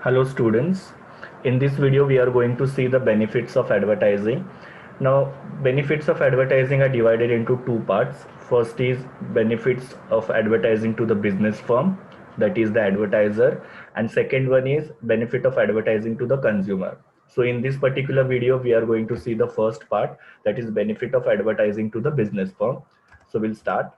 Hello students, in this video we are going to see the benefits of advertising. Now benefits of advertising are divided into two parts. First is benefits of advertising to the business firm, that is the advertiser, and second one is benefit of advertising to the consumer. So in this particular video we are going to see the first part, that is benefit of advertising to the business firm. So we'll start.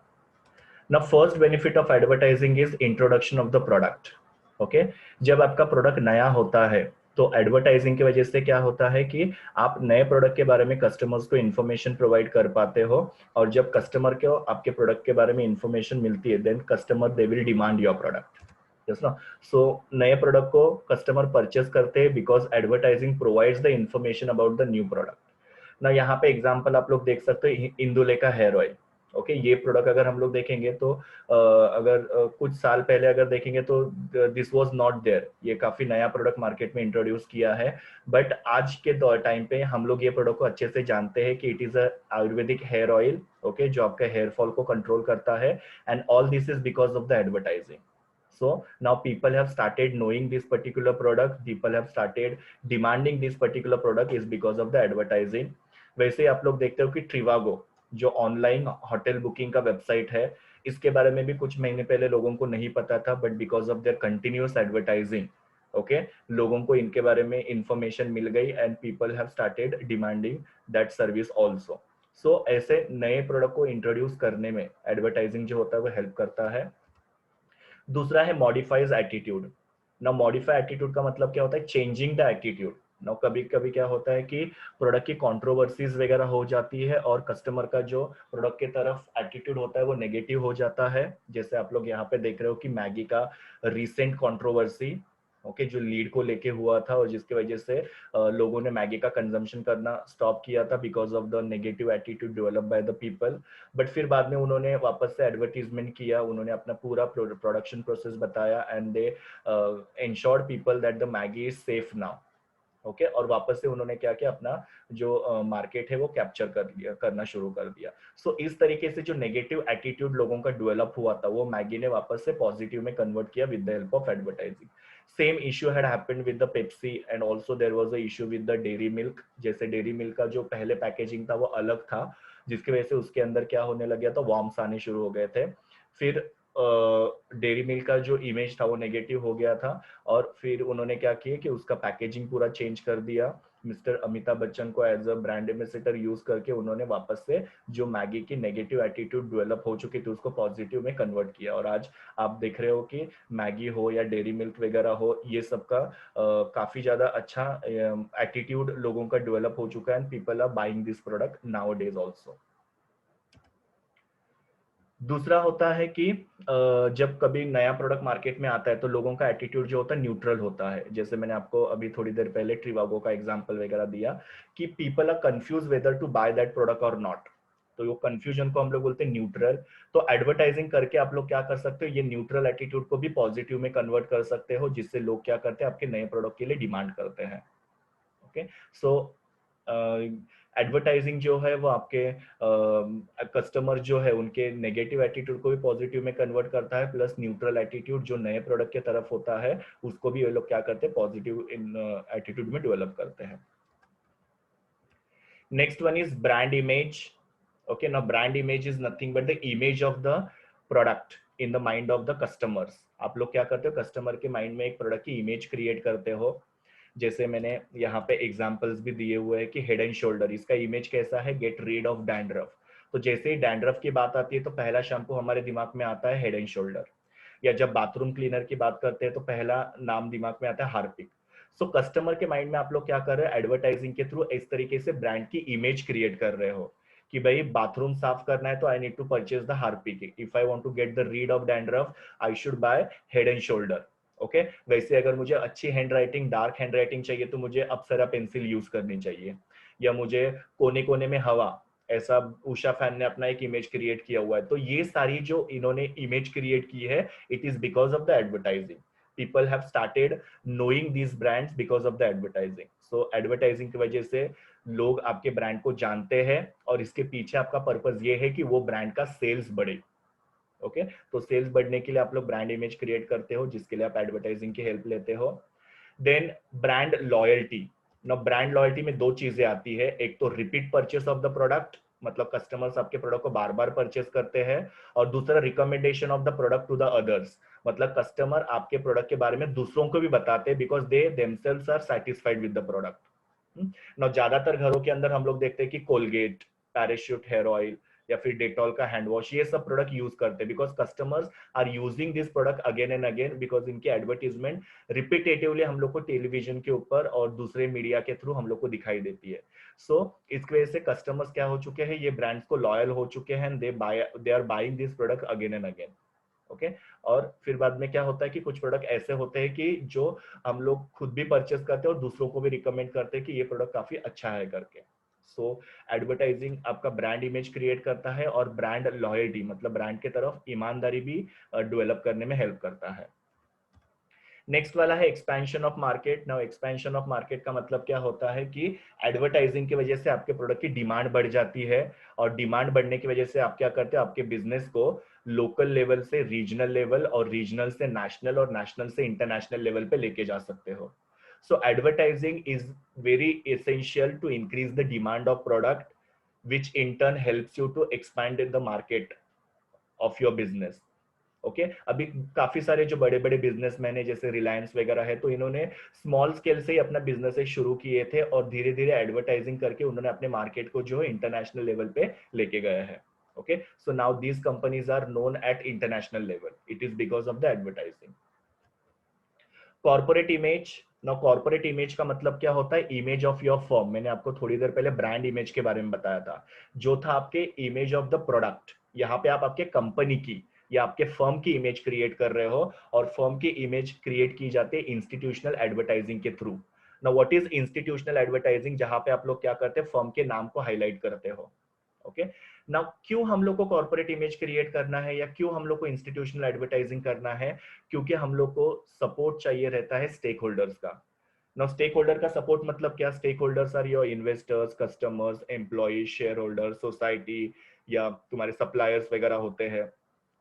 Now first benefit of advertising is introduction of the product. Okay जब आपका product नया होता है तो advertising की वजह से क्या होता है कि आप नए प्रोडक्ट के बारे में कस्टमर्स को इन्फॉर्मेशन प्रोवाइड कर पाते हो, और जब कस्टमर को आपके प्रोडक्ट के बारे में इन्फॉर्मेशन मिलती है then customer they will demand your product. Yes ना। सो नए प्रोडक्ट को कस्टमर परचेस करते हैं because advertising provides the information about the new product. ना यहाँ पे एग्जांपल आप लोग देख सकते हो, इंदुले का हेयर ऑयल। ओके ये प्रोडक्ट अगर हम लोग देखेंगे तो अगर कुछ साल पहले अगर देखेंगे तो दिस वाज नॉट देयर, ये काफी नया प्रोडक्ट मार्केट में इंट्रोड्यूस किया है। बट आज के दौर टाइम पे हम लोग ये प्रोडक्ट को अच्छे से जानते हैं कि it is a Ayurvedic hair oil, okay, जो आपका हेयर फॉल को कंट्रोल करता है, and all this is because of the advertising. So now people have started knowing this particular product, people have started demanding this particular product is because of the advertising. वैसे आप लोग देखते हो कि Trivago जो online hotel booking का website है, इसके बारे में भी कुछ महीने पहले लोगों को नहीं पता था, but because of their continuous advertising, okay, लोगों को इनके बारे में इंफॉर्मेशन मिल गई and people have started demanding that service also. So ऐसे नए प्रोडक्ट को इंट्रोड्यूस करने में एडवर्टाइजिंग जो होता है वो हेल्प करता है। दूसरा है मॉडिफाइज एटीट्यूड। ना मॉडिफाई एटीट्यूड का मतलब क्या होता है? Changing the attitude. ना कभी कभी क्या होता है कि प्रोडक्ट की कंट्रोवर्सीज वगैरह हो जाती है और कस्टमर का जो प्रोडक्ट की तरफ एटीट्यूड होता है वो नेगेटिव हो जाता है। जैसे आप लोग यहाँ पे देख रहे हो कि मैगी का रिसेंट कंट्रोवर्सी, ओके, जो लीड को लेके हुआ था और जिसकी वजह से लोगों ने मैगी का कंजम्पशन करना स्टॉप किया था because of the negative attitude develop by the people. But फिर बाद में उन्होंने वापस से एडवर्टीजमेंट किया, उन्होंने अपना पूरा प्रोडक्शन प्रोसेस बताया and they insured people that the Maggi is safe now, okay, और वापस से उन्होंने क्या किया, अपना जो मार्केट है वो कैप्चर कर लिया, करना शुरू कर दिया। सो इस तरीके से जो नेगेटिव एटीट्यूड लोगों का डेवलप हुआ था वो मैगी ने वापस से पॉजिटिव में कन्वर्ट किया with the help of advertising. Same issue had happened with the Pepsi and also there was a issue with the Dairy Milk. जैसे डेयरी मिल्क का जो पहले पैकेजिंग था वो अलग था, जिसकी वजह से उसके अंदर क्या होने लग गया था, वॉर्म्स आने शुरू हो गए थे। फिर डेयरी मिल्क का जो इमेज था वो नेगेटिव हो गया था, और फिर उन्होंने क्या किया कि उसका पैकेजिंग पूरा चेंज कर दिया। मिस्टर अमिताभ बच्चन को as a brand ambassador use करके उन्होंने वापस से जो मैगी की नेगेटिव एटीट्यूड डेवलप हो चुकी थी उसको पॉजिटिव में कन्वर्ट किया, और आज आप देख रहे हो कि मैगी हो या डेयरी मिल्क वगैरह हो, ये सब का काफी ज्यादा अच्छा एटीट्यूड लोगों का डेवलप हो चुका है and people are buying this product nowadays also. दूसरा होता है कि जब कभी नया प्रोडक्ट मार्केट में आता है तो लोगों का एटीट्यूड जो होता है न्यूट्रल होता है। जैसे मैंने आपको अभी थोड़ी देर पहले ट्रिवागो का एग्जांपल वगैरह दिया कि people are confuse whether to buy that product और नॉट, तो वो कंफ्यूजन को हम लोग बोलते हैं न्यूट्रल। तो एडवर्टाइजिंग करके आप लोग क्या कर सकते हो, ये न्यूट्रल एटीट्यूड को भी पॉजिटिव में कन्वर्ट कर सकते हो, जिससे लोग क्या करते हैं, आपके नए प्रोडक्ट के लिए डिमांड करते हैं। ओके, सो एडवर्टाइजिंग जो है वो आपके कस्टमर जो है उनके नेगेटिव एटीट्यूड को भी पॉजिटिव में कन्वर्ट करता है, प्लस न्यूट्रल एटीट्यूड जो नए प्रोडक्ट के तरफ होता है उसको भी ये लोग क्या करते हैं, पॉजिटिव इन एटीट्यूड में डेवलप करते हैं। Next one is brand image. Okay, now brand image is nothing but the image of the product in the mind of the customers. आप लोग क्या करते हो, कस्टमर के माइंड में एक प्रोडक्ट की इमेज क्रिएट करते हो। जैसे मैंने यहाँ पे एग्जांपल्स भी दिए हुए हैं कि हेड एंड शोल्डर, इसका इमेज कैसा है, गेट रीड ऑफ डैंड्रफ। तो जैसे ही डैंड्रफ की बात आती है तो पहला शैम्पू हमारे दिमाग में आता है हेड एंड शोल्डर, या जब बाथरूम क्लीनर की बात करते हैं तो पहला नाम दिमाग में आता है हार्पिक। सो कस्टमर के माइंड में आप लोग क्या कर रहे हो, एडवर्टाइजिंग के थ्रू इस तरीके से ब्रांड की इमेज क्रिएट कर रहे हो कि भाई बाथरूम साफ करना है तो I need to purchase the Harpic, if I want to get the rid of dandruff I should buy Head and Shoulder. Okay, वैसे अगर मुझे अच्छी handwriting, dark handwriting चाहिए तो मुझे अप्सरा पेंसिल यूज करनी चाहिए, या मुझे कोने कोने में हवा, ऐसा उषा फैन ने अपना एक इमेज क्रिएट किया हुआ है। तो ये सारी जो इन्होंने इमेज क्रिएट की है, it is because of the advertising. People have started knowing these brands because of the advertising. So advertising की वजह से लोग आपके ब्रांड को जानते हैं, और इसके पीछे आपका पर्पस ये है कि वो ब्रांड का सेल्स बढ़े। ओके, तो सेल्स बढ़ने के लिए आप लोग ब्रांड इमेज क्रिएट करते हो, जिसके लिए आप एडवर्टाइजिंग की हेल्प लेते हो। Then brand loyalty. ना ब्रांड लॉयल्टी में दो चीजें आती है, एक तो repeat purchase of the product, मतलब कस्टमर्स आपके प्रोडक्ट को बार बार परचेस करते हैं, और दूसरा recommendation of the product to the others, मतलब कस्टमर आपके प्रोडक्ट के बारे में दूसरों को भी बताते हैं because they themselves are satisfied with the product. ना ज्यादातर घरों के अंदर हम लोग देखते हैं कि कोलगेट, पैराशूट हेयर ऑयल या फिर डेटॉल का हैंड वॉश, ये सब प्रोडक्ट यूज करते हैं because customers are using this product again and again, because इनकी एडवर्टीजमेंट रिपीटेटिवली हम लोग को टेलीविजन के ऊपर और दूसरे मीडिया के थ्रू हम लोग को दिखाई देती है। सो इसकी वजह से कस्टमर्स क्या हो चुके हैं, ये ब्रांड्स को लॉयल हो चुके हैं, they are buying this product again and again. Okay, और फिर बाद में क्या होता है कि कुछ प्रोडक्ट ऐसे होते हैं कि जो हम लोग खुद भी परचेस करते हैं और दूसरों को भी रिकमेंड करते हैं कि ये प्रोडक्ट काफी अच्छा है करके। सो एडवर्टाइजिंग आपका ब्रांड इमेज क्रिएट करता है और ब्रांड लॉयल्टी, मतलब ब्रांड की तरफ ईमानदारी भी डेवलप करने में हेल्प करता है। नेक्स्ट वाला है expansion of market. Now expansion of market का मतलब क्या होता है कि एडवर्टाइजिंग की वजह से आपके प्रोडक्ट की डिमांड बढ़ जाती है, और डिमांड बढ़ने की वजह से आप क्या करते हो, आपके बिजनेस को लोकल लेवल से रीजनल लेवल और रीजनल से नेशनल और नेशनल से इंटरनेशनल लेवल पे लेके जा सकते हो। So advertising is very essential to increase the demand of product, which in turn helps you to expand in the market of your business। Okay अभी काफी सारे जो बड़े बड़े बिजनेसमैन है जैसे रिलायंस वगैरह है, तो इन्होंने स्मॉल स्केल से ही अपना बिजनेस शुरू किए थे और धीरे धीरे एडवर्टाइजिंग करके उन्होंने अपने मार्केट को जो है इंटरनेशनल लेवल पे लेके गया है। Okay, so now these companies are known at international level, it is because of the advertising. Corporate image. Now corporate image का मतलब क्या होता है, इमेज ऑफ योर फर्म। मैंने आपको थोड़ी देर पहले ब्रांड इमेज के बारे में बताया था, जो था आपके इमेज ऑफ द प्रोडक्ट। यहाँ पे आप आपके कंपनी की या आपके फर्म की इमेज क्रिएट कर रहे हो, और फर्म की इमेज क्रिएट की जाती है इंस्टीट्यूशनल एडवर्टाइजिंग के through. Now what is institutional advertising, जहां पे आप लोग क्या करते हैं, फर्म के नाम को हाईलाइट करते हो। ओके, नाउ क्यों हम लोग को कॉर्पोरेट इमेज क्रिएट करना है या क्यों हम लोग को इंस्टीट्यूशनल एडवर्टाइजिंग करना है, क्योंकि हम लोग को सपोर्ट चाहिए रहता है स्टेक होल्डर्स का। नाउ स्टेक होल्डर का सपोर्ट मतलब क्या, stakeholders are your investors, customers, employees, shareholder, society या तुम्हारे सप्लायर्स वगैरह होते हैं,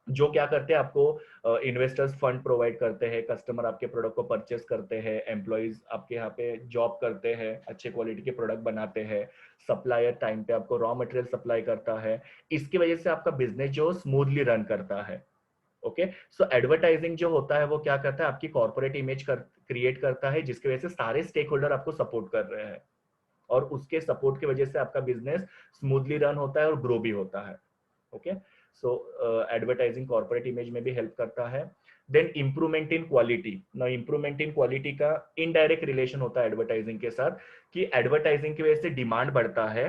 जो क्या करते हैं, आपको इन्वेस्टर्स फंड प्रोवाइड करते हैं, कस्टमर आपके प्रोडक्ट को परचेस करते हैं, एम्प्लॉइज आपके यहाँ पे जॉब करते हैं, अच्छे क्वालिटी के प्रोडक्ट बनाते हैं, सप्लायर टाइम पे आपको रॉ मटेरियल सप्लाई करता है। इसकी वजह से आपका बिजनेस जो स्मूथली रन करता है। ओके, सो एडवर्टाइजिंग जो होता है वो क्या करता है, आपकी कॉर्पोरेट इमेज क्रिएट करता है, जिसकी वजह से सारे स्टेक होल्डर आपको सपोर्ट कर रहे हैं, और उसके सपोर्ट की वजह से आपका बिजनेस स्मूथली रन होता है और ग्रो भी होता है। Okay, so advertising corporate image में भी हेल्प करता है। Then improvement in quality. ना इंप्रूवमेंट इन क्वालिटी का इनडायरेक्ट रिलेशन होता है एडवर्टाइजिंग के साथ, कि एडवर्टाइजिंग की वजह से डिमांड बढ़ता है,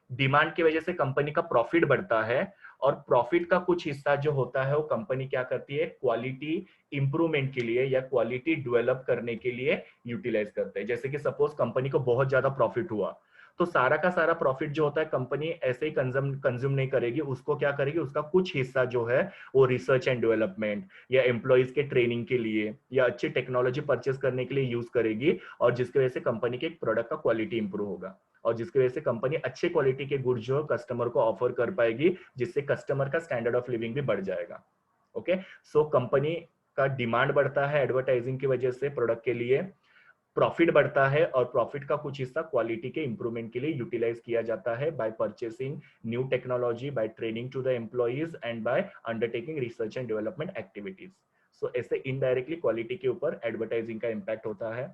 डिमांड की वजह से कंपनी का प्रॉफिट बढ़ता है, और प्रॉफिट का कुछ हिस्सा जो होता है वो कंपनी क्या करती है, क्वालिटी इंप्रूवमेंट के लिए या क्वालिटी डेवलप करने के लिए यूटिलाइज करते हैं। जैसे कि सपोज कंपनी को बहुत ज्यादा प्रॉफिट हुआ, तो सारा का सारा प्रॉफिट जो होता है कंपनी ऐसे ही कंज्यूम नहीं करेगी, उसको क्या करेगी, उसका कुछ हिस्सा जो है वो रिसर्च एंड डेवलपमेंट या एम्प्लॉइज के ट्रेनिंग के लिए या अच्छी टेक्नोलॉजी परचेस करने के लिए यूज करेगी, और जिसकी वजह से कंपनी के प्रोडक्ट का क्वालिटी इंप्रूव होगा, और जिसकी वजह से कंपनी अच्छे क्वालिटी के गुड्स जो कस्टमर को ऑफर कर पाएगी, जिससे कस्टमर का स्टैंडर्ड ऑफ लिविंग भी बढ़ जाएगा। ओके, सो कंपनी का डिमांड बढ़ता है एडवर्टाइजिंग की वजह से प्रोडक्ट के लिए, प्रॉफिट बढ़ता है, और प्रॉफिट का कुछ हिस्सा क्वालिटी के इंप्रूवमेंट के लिए यूटिलाइज किया जाता है by purchasing new technology, by training to the employees and by undertaking research and development activities. So ऐसे इनडायरेक्टली क्वालिटी के ऊपर एडवर्टाइजिंग का इंपैक्ट होता है।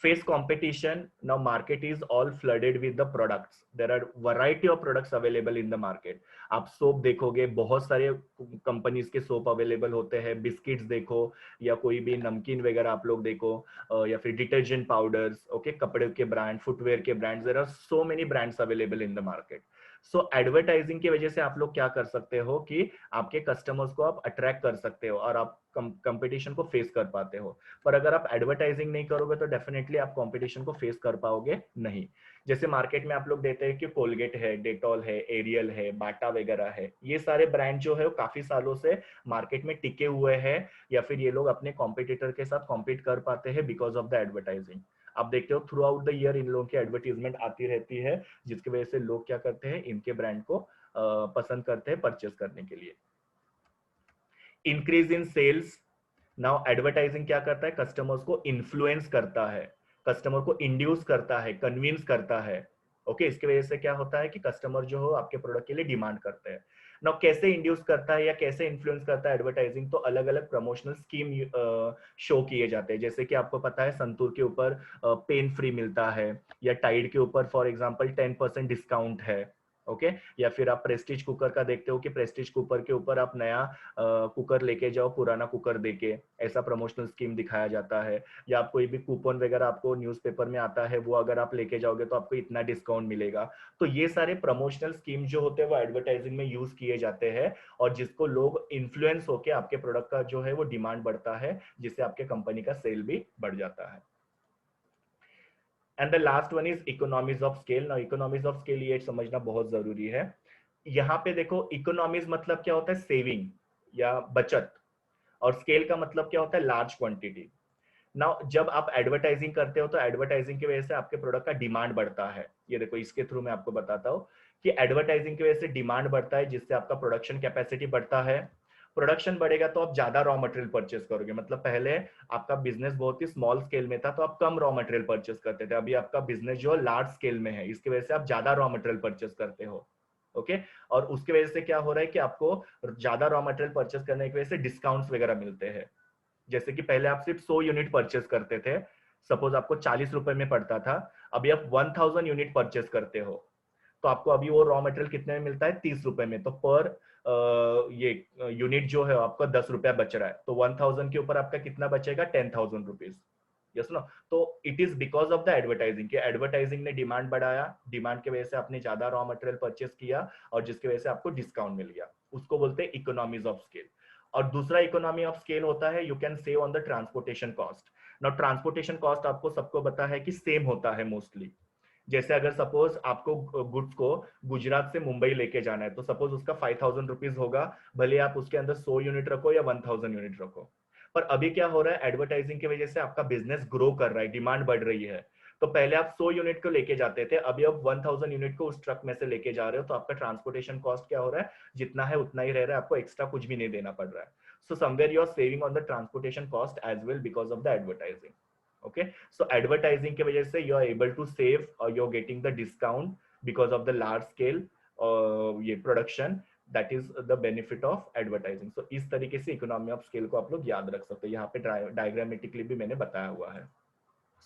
Face competition. Now market is all flooded with the products, there are variety of products available in the market। आप soap देखोगे, बहुत सारे कंपनीज के सोप अवेलेबल होते हैं, बिस्किट्स देखो या कोई भी नमकीन वगैरह आप लोग देखो, या फिर डिटर्जेंट पाउडर्स, ओके, कपड़े के ब्रांड, फुटवेयर के brands, there are so many brands available in the market. So advertising की वजह से आप लोग क्या कर सकते हो कि आपके कस्टमर्स को आप अट्रैक्ट कर सकते हो और आप कंपटीशन को फेस कर पाते हो। पर अगर आप एडवर्टाइजिंग नहीं करोगे तो डेफिनेटली आप कंपटीशन को फेस कर पाओगे नहीं। जैसे मार्केट में आप लोग देते हैं कि कोलगेट है, डेटॉल है, एरियल है, बाटा वगैरह है, ये सारे ब्रांड जो है वो काफी सालों से मार्केट में टिके हुए हैं, या फिर ये लोग अपने कॉम्पिटिटर के साथ कॉम्पीट कर पाते हैं बिकॉज ऑफ द एडवर्टाइजिंग। आप देखते हो through out the year in लोगों की एडवर्टीजमेंट आती रहती है, जिसकी वजह से लोग क्या करते हैं, इनके ब्रांड को पसंद करते हैं परचेस करने के लिए। Increase in sales. Now advertising क्या करता है, कस्टमर्स को इन्फ्लुएंस करता है, कस्टमर को इंड्यूस करता है, कन्विंस करता है। ओके इसकी वजह से क्या होता है कि कस्टमर जो हो आपके प्रोडक्ट के लिए डिमांड करते हैं। नाउ कैसे इंड्यूस करता है या कैसे इन्फ्लुएंस करता है एडवर्टाइजिंग, तो अलग अलग प्रमोशनल स्कीम शो किए जाते हैं। जैसे कि आपको पता है संतूर के ऊपर पेन फ्री मिलता है, या टाइड के ऊपर फॉर एग्जांपल 10% डिस्काउंट है। ओके या फिर आप प्रेस्टीज कुकर का देखते हो कि प्रेस्टीज कुकर के ऊपर आप नया कुकर लेके जाओ पुराना कुकर देके, ऐसा प्रमोशनल स्कीम दिखाया जाता है। या आप कोई भी कूपन वगैरह आपको न्यूज़पेपर में आता है, वो अगर आप लेके जाओगे तो आपको इतना डिस्काउंट मिलेगा। तो ये सारे प्रमोशनल स्कीम जो होते हैं वो एडवर्टाइजिंग में यूज किए जाते हैं, और जिसको लोग इन्फ्लुएंस होके आपके प्रोडक्ट का जो है वो डिमांड बढ़ता है, जिससे आपके कंपनी का सेल भी बढ़ जाता है। And the last one is economies of scale. ना इकोनॉमीज ऑफ स्केल ये समझना बहुत जरूरी है। यहाँ पे देखो इकोनॉमीज मतलब क्या होता है, सेविंग या बचत, और स्केल का मतलब क्या होता है, लार्ज क्वांटिटी। नाउ जब आप एडवर्टाइजिंग करते हो तो एडवर्टाइजिंग की वजह से आपके प्रोडक्ट का डिमांड बढ़ता है। ये देखो इसके थ्रू मैं आपको बताता हूँ कि एडवर्टाइजिंग की वजह से डिमांड बढ़ता है, जिससे आपका प्रोडक्शन कैपेसिटी बढ़ता है। प्रोडक्शन बढ़ेगा तो आप ज्यादा रॉ मटेरियल परचेस करोगे। मतलब पहले आपका बिजनेस बहुत ही स्मॉल स्केल में था तो आप कम रॉ मटेरियल परचेस करते थे, अभी आपका बिजनेस जो है लार्ज स्केल में है, इसकी वजह से आप ज्यादा रॉ मटेरियल परचेस करते हो। ओके और उसकी वजह से क्या हो रहा है कि आपको ज्यादा रॉ मटेरियल परचेस करने की वजह से डिस्काउंट्स वगैरह मिलते हैं। जैसे कि पहले आप सिर्फ 100 यूनिट परचेस करते थे, सपोज आपको 40 रुपए में पड़ता था, अभी आप 1000 यूनिट परचेस करते हो, तो आपको अभी वो रॉ मटेरियल कितने में मिलता है, 30 रुपए में। तो पर ये यूनिट जो है आपका 10 रुपया बच रहा है, तो 1000 के ऊपर आपका कितना बचेगा, 10,000 रुपीज। Yes no. तो it is because of the advertising, कि एडवर्टाइजिंग ने डिमांड बढ़ाया, डिमांड की वजह से आपने ज्यादा रॉ मटेरियल परचेस किया, और जिसकी वजह से आपको डिस्काउंट मिल गया, उसको बोलते हैं इकोनॉमीज ऑफ स्केल। और दूसरा इकोनॉमी ऑफ स्केल होता है, you can save on the transportation cost. Now transportation cost आपको सबको पता है कि सेम होता है मोस्टली। जैसे अगर सपोज आपको गुड्स को गुजरात से मुंबई लेके जाना है, तो सपोज उसका 5000 रुपीज होगा, भले आप उसके अंदर 100 यूनिट रखो या 1000 यूनिट रखो। पर अभी क्या हो रहा है, एडवर्टाइजिंग की वजह से आपका बिजनेस ग्रो कर रहा है, डिमांड बढ़ रही है। तो पहले आप 100 यूनिट को लेके जाते थे, अभी आप 1000 यूनिट को उस ट्रक में से लेके जा रहे हो, तो आपका ट्रांसपोर्टेशन कॉस्ट क्या हो रहा है, जितना है उतना ही रह रहा है, आपको एक्स्ट्रा कुछ भी नहीं देना पड़ रहा है। So somewhere you are saving on the transportation cost as well because of the advertising. Okay so advertising की वजह से you are able to save और you are getting the discount because of the large scale ये production. That is the benefit of advertising. So इस तरीके से economy of scale को आप लोग याद रख सकते हो, यहाँ पे डायग्रामेटिकली भी मैंने बताया हुआ है।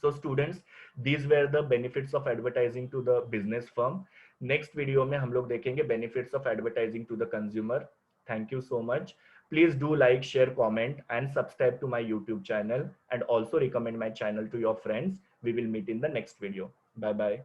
So students, these were the benefits of advertising to the business firm. Next video में हम लोग देखेंगे benefits of advertising to the consumer. Thank you so much. Please do like, share, comment, and subscribe to my YouTube channel, and also recommend my channel to your friends. We will meet in the next video. Bye bye.